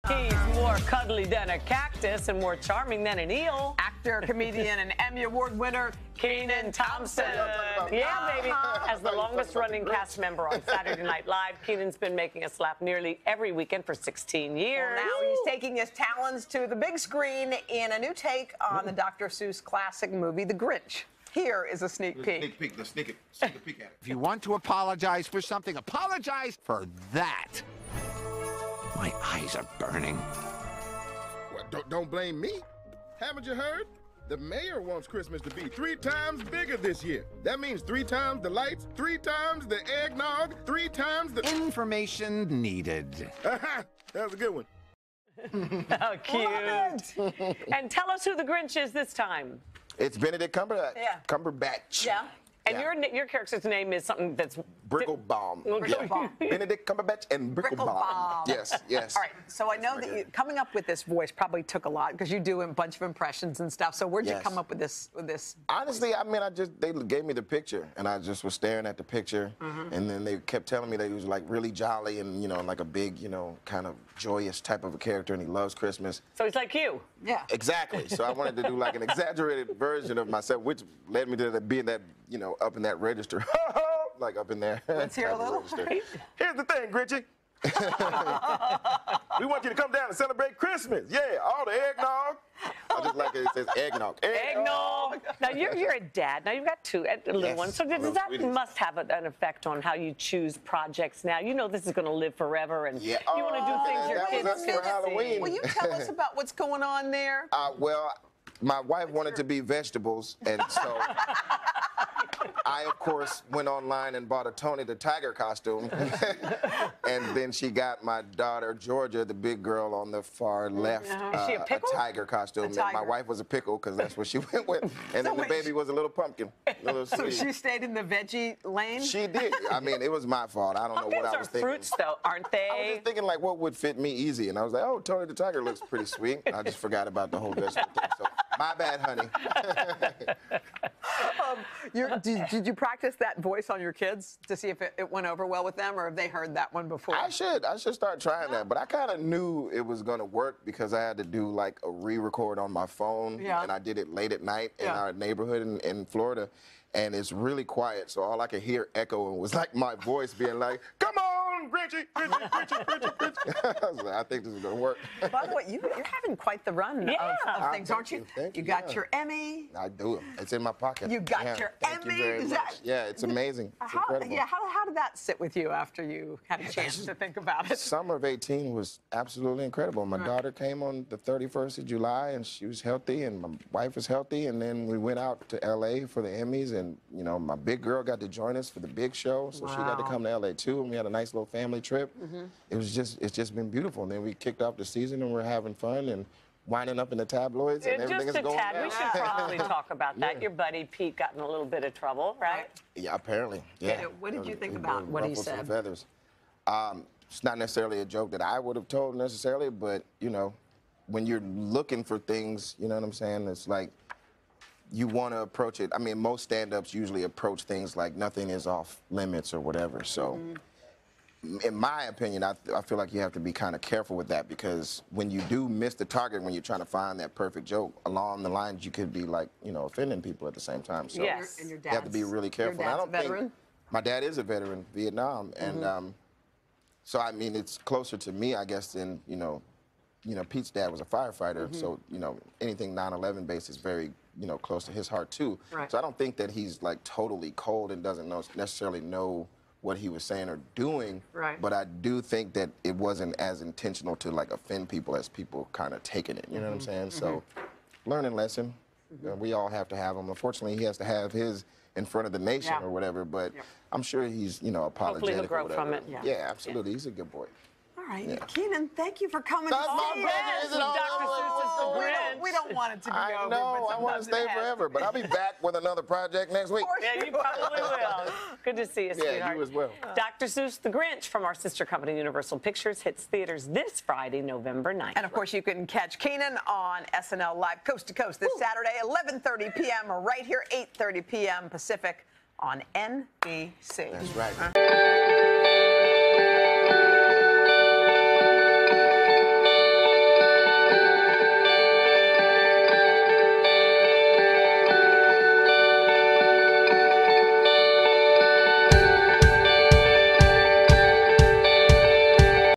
He's more cuddly than a cactus and more charming than an eel. Actor, comedian, and Emmy Award winner, Kenan Thompson. Yeah, baby. As the longest-running cast member on Saturday Night Live, Kenan's been making us laugh nearly every weekend for 16 years. Well, now he's taking his talents to the big screen in a new take on the Dr. Seuss classic movie, The Grinch. Here is a sneak peek. Sneak a peek at it. If you want to apologize for something, apologize for that. My eyes are burning. Well, don't blame me. Haven't you heard? The mayor wants Christmas to be 3 times bigger this year. That means 3 times the lights, 3 times the eggnog, 3 times the... Information needed. That was a good one. How cute. And tell us who the Grinch is this time. It's Benedict Cumberbatch. Yeah. Cumberbatch. Yeah. And your character's name is something that's... Bricklebaum. Bricklebaum. Yeah. Benedict Cumberbatch and Bricklebaum. Yes, yes. All right, so I know that coming up with this voice probably took a lot because you do a bunch of impressions and stuff. So where'd you come up with this? Honestly, I mean, they gave me the picture, and I just was staring at the picture, and then they kept telling me that he was like really jolly and, you know, like a big, you know, kind of joyous type of a character, and he loves Christmas. So he's like you. Yeah. Exactly. So I wanted to do like an exaggerated version of myself, which led me to being that, you know, up in that register. Like up in there. Let's hear a little. Here's the thing, Grinchy. We want you to come down and celebrate Christmas. Yeah, all the eggnog. I just like it says eggnog. Eggnog. Now, you're a dad. Now, you've got 2 little ones. So does that must have an effect on how you choose projects now? You know this is going to live forever, and you want to do things your kids can see. Halloween. Will you tell us about what's going on there? Well, my wife wanted to be vegetables, and so I, of course, went online and bought a Tony the Tiger costume. And then she got my daughter, Georgia, the big girl on the far left, Is she a pickle? tiger costume. And my wife was a pickle because that's what she went with. And then the baby was a little pumpkin. So she stayed in the veggie lane? She did. I mean, it was my fault. I don't know what I was thinking. Fruits, though, aren't they? I was just thinking, like, what would fit me easy? And I was like, oh, Tony the Tiger looks pretty sweet. I just forgot about the whole vegetable thing. So, my bad, honey. Did you practice that voice on your kids to see if it went over well with them, or have they heard that one before? I should start trying that, but I kind of knew it was going to work because I had to do like a re-record on my phone, and I did it late at night in our neighborhood in Florida, and it's really quiet, so all I could hear echoing was like my voice being like, "Come on, Grinchy, Grinchy, Grinchy, Grinchy, Grinchy." I was like, I think this is going to work. By the way, you're having quite the run of things, aren't you? Thank you. You got your Emmy. I do. It's in my pocket. You got your Thank Emmy. you very much. Yeah, it's amazing. It's incredible. How did that sit with you after you had a chance to think about it? Summer of 18 was absolutely incredible. My daughter came on the 31st of July, and she was healthy, and my wife was healthy, and then we went out to L.A. for the Emmys, and, you know, my big girl got to join us for the big show, so she got to come to L.A. too, and we had a nice little family trip. It's just been beautiful, and then we kicked off the season, and we're having fun, and winding up in the tabloids, and everything is going down. We should probably talk about that. Your buddy Pete got in a little bit of trouble, right? Yeah, apparently. Yeah. What did you think about what he said? Some feathers. It's not necessarily a joke that I would have told necessarily, but, you know, when you're looking for things, you know what I'm saying? It's like you want to approach it. I mean, most stand-ups usually approach things like nothing is off limits or whatever. So, in my opinion, I feel like you have to be kind of careful with that, because when you do miss the target, when you're trying to find that perfect joke, along the lines you could be like, you know, offending people at the same time. So And you have to be really careful. Your dad's a veteran? think my dad is a veteran, Vietnam, and so I mean it's closer to me, I guess, than you know, Pete's dad was a firefighter, so you know anything 9/11 based is very close to his heart too. Right. So I don't think that he's like totally cold and doesn't necessarily know what he was saying or doing, but I do think that it wasn't as intentional to like offend people as people kind of taking it, you know what I'm saying? So, learning lesson, we all have to have them. Unfortunately, he has to have his in front of the nation or whatever, but I'm sure he's, apologetic. Hopefully he'll grow from it. Yeah, absolutely. He's a good boy. All right, Kenan, thank you for coming. That's my pleasure. Is it all over? We don't want it to be over. I know. I want to stay forever, but I'll be back with another project next week. Yeah, you probably will. Good to see you, sweetheart. Yeah, you as well. Dr. Seuss The Grinch from our sister company, Universal Pictures, hits theaters this Friday, November 9th. And, of course, you can catch Kenan on SNL Live Coast to Coast this Saturday, 11:30 p.m. or right here, 8:30 p.m. Pacific on NBC. That's right.